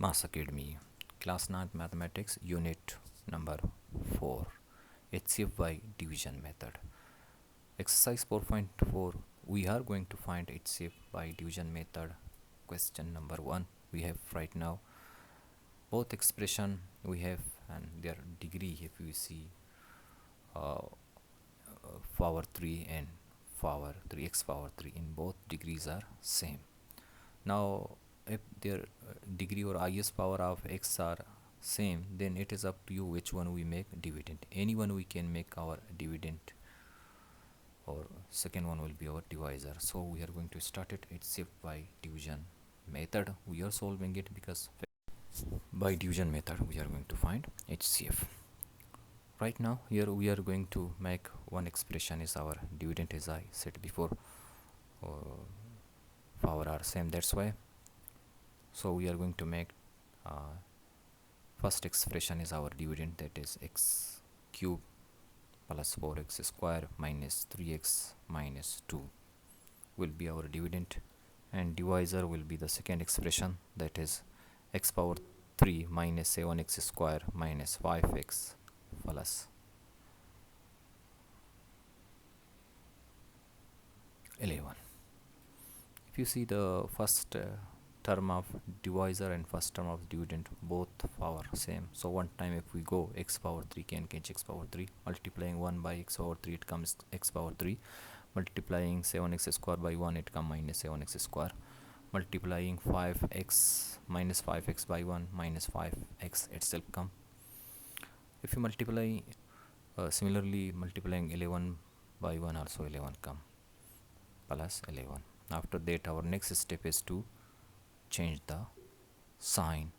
Mass Academy, Class 9 Mathematics, Unit number 4, HCF by division method. Exercise 4.4, we are going to find HCF by division method. Question number 1, we have right now both expression we have and their degree. If we see power 3 and power 3, x power 3, in both degrees are same. Now if their degree or highest power of x are same, then it is up to you which one we make dividend. Any one we can make our dividend, or second one will be our divisor. So we are going to start it. It's HCF by division method. We are solving it because by division method we are going to find HCF. Right now here we are going to make one expression is our dividend, as I said before. Power are same, that's why. So we are going to make first expression is our dividend, that is x cube plus 4x square minus 3x minus 2 will be our dividend, and divisor will be the second expression, that is x power 3 minus 7x square minus 5x plus 11. If you see the first term of divisor and first term of dividend, both power same. So one time if we go, x power 3 can catch x power 3, multiplying 1 by x power 3 it comes x power 3, multiplying 7x square by 1 it comes minus 7x square, multiplying 5x minus 5x by 1 minus 5x itself come. If you multiply similarly multiplying 11 by 1 also 11 come plus 11. After that our next step is to change the sign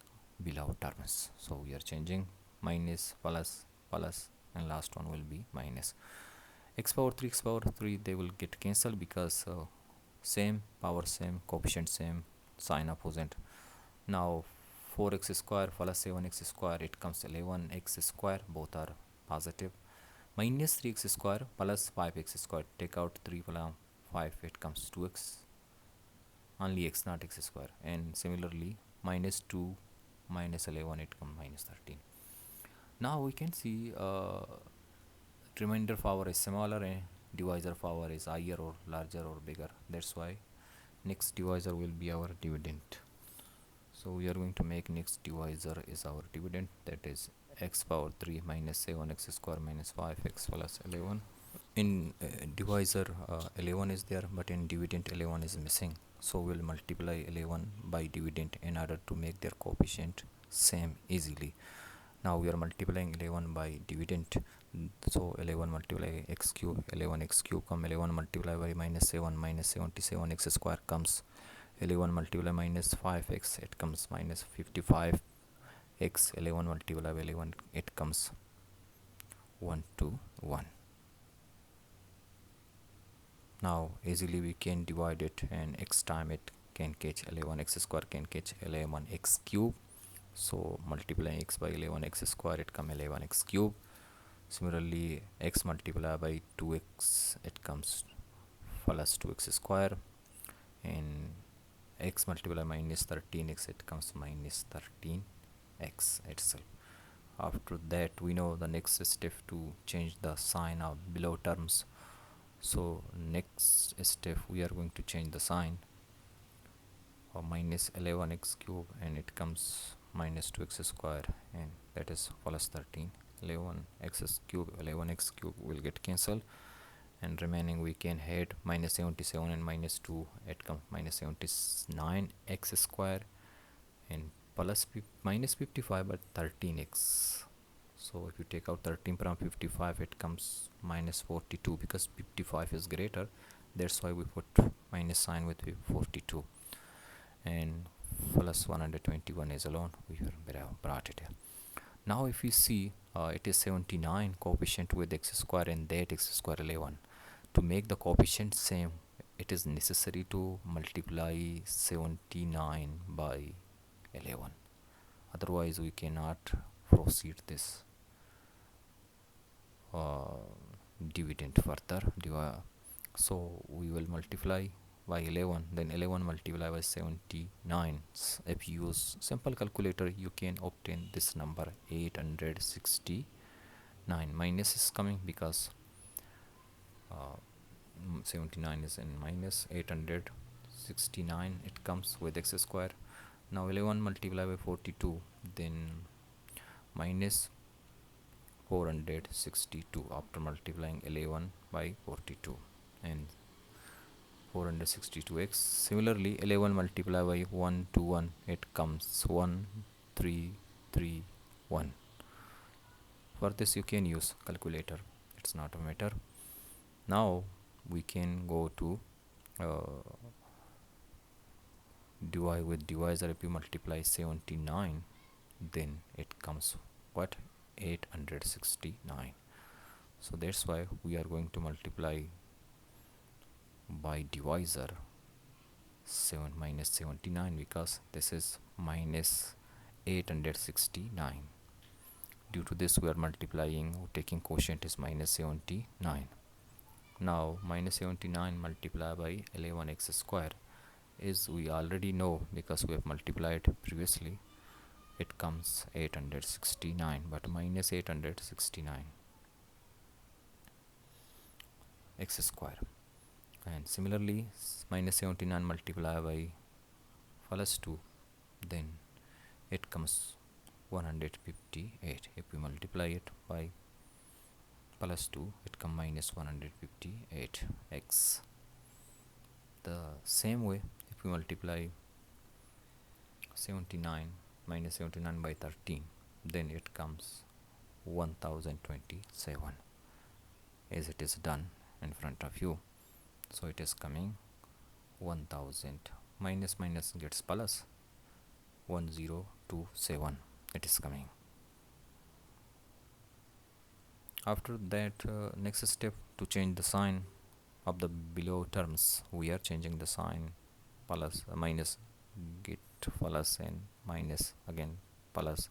below terms. So we are changing minus plus plus and last one will be minus. X power 3 they will get cancelled because same power same, coefficient same, sign opposite. Now 4x square plus 7x square it comes 11x square, both are positive, minus 3x square plus 5x square, take out 3 plus 5 it comes 2x, only x not x square, and similarly minus 2 minus 11 it comes minus 13. Now we can see remainder power is smaller and divisor power is higher or larger or bigger, that's why next divisor will be our dividend. So we are going to make next divisor is our dividend, that is x power 3 minus 7x square minus 5x plus 11. In divisor 11 is there, but in dividend 11 is missing, so we'll multiply 11 by dividend in order to make their coefficient same easily. Now we are multiplying 11 by dividend, so 11 multiply x cube, 11x cube come 11 multiply by minus 7 minus 77x square comes 11 multiply minus 5x it comes minus 55x, 11 multiply by 11 it comes 1 to 1. Now easily we can divide it, and x time it can catch 11x square can catch 11x cube, so multiplying x by 11x square it come 11x cube. Similarly x multiply by 2x it comes plus 2x square, and x multiply minus 13x it comes minus 13x itself. After that we know the next step to change the sign of below terms. So next step we are going to change the sign of minus 11x cube, and it comes minus 2x square, and that is plus 13. 11x cube will get cancelled, and remaining we can add minus 77 and minus 2, it comes minus 79x square, and plus minus 55 but 13x. So if you take out 13 from 55 it comes minus 42, because 55 is greater, that's why we put minus sign with 42, and plus 121 is alone, we brought it here. Now if you see it is 79 coefficient with x square and that x square 11. To make the coefficient same, it is necessary to multiply 79 by 11, otherwise we cannot proceed this dividend further. So we will multiply by 11, then 11 multiplied by 79. If you use simple calculator, you can obtain this number 869. Minus is coming because 79 is in minus. 869 it comes with x square. Now 11 multiplied by 42, then minus 462 after multiplying 11 by 42 and 462x. Similarly, 11 multiplied by 121, it comes 1331. For this you can use calculator, it's not a matter. Now we can go to divide with divisor. If you multiply 79, then it comes what? 869. So that's why we are going to multiply by divisor 7 minus 79, because this is minus 869. Due to this we are multiplying, taking quotient is minus 79. Now minus 79 multiplied by 11x square is, we already know because we have multiplied previously, it comes 869, but minus 869 x square. And similarly, minus 79 multiplied by plus 2, then it comes 158. If we multiply it by plus 2, it comes minus 158x. The same way, if we multiply 79 minus 79 by 13, then it comes 1027, as it is done in front of you. So it is coming 1000, minus minus gets plus, 1027 it is coming. After that, next step, to change the sign of the below terms, we are changing the sign. Plus minus get plus and minus again plus,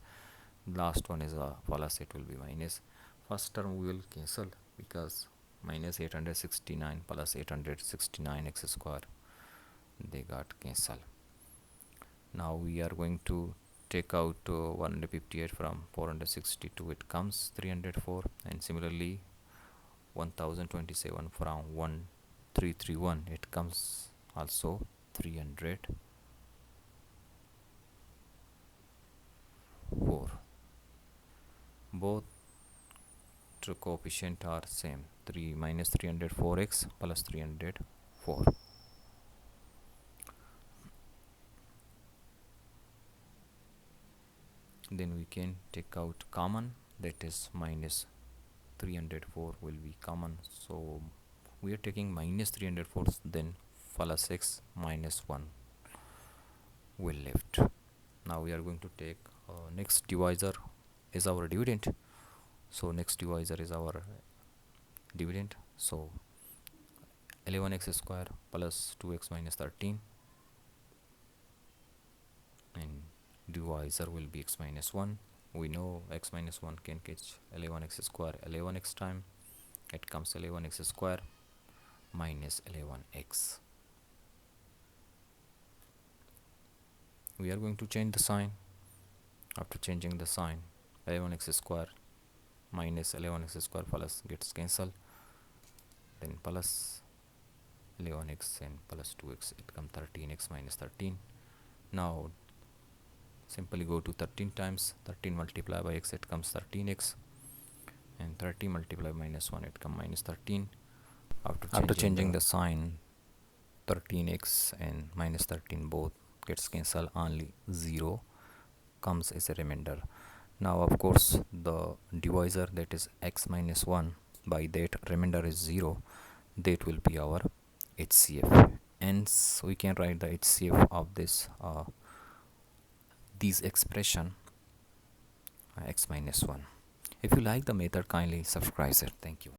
last one is a plus, it will be minus. First term we will cancel because minus 869 plus 869 x square, they got cancelled. Now we are going to take out 158 from 462, it comes 304, and similarly 1027 from 1331, it comes also 304. Both coefficient are same, 3 minus 304x plus 304. Then we can take out common, that is minus 304 will be common, so we are taking minus 304, then plus x minus 1 will left. Now we are going to take next divisor is our dividend, so next divisor is our dividend. So 11x square plus 2x minus 13, and divisor will be x minus 1. We know x minus 1 can catch 11x square 11x time, it comes 11x square minus 11x. We are going to change the sign. After changing the sign, 11x square minus 11x square plus gets cancelled, then plus 11x and plus 2x, it comes 13x minus 13. Now simply go to 13 times, 13 multiplied by x, it comes 13x, and 13 multiplied by minus 1, it comes minus 13. After changing the sign, 13x and minus 13 both gets cancelled, only 0 comes as a remainder. Now of course the divisor, that is x minus 1, by that remainder is 0, that will be our HCF. Hence we can write the HCF of this these expression x minus 1. If you like the method, kindly subscribe it. Thank you.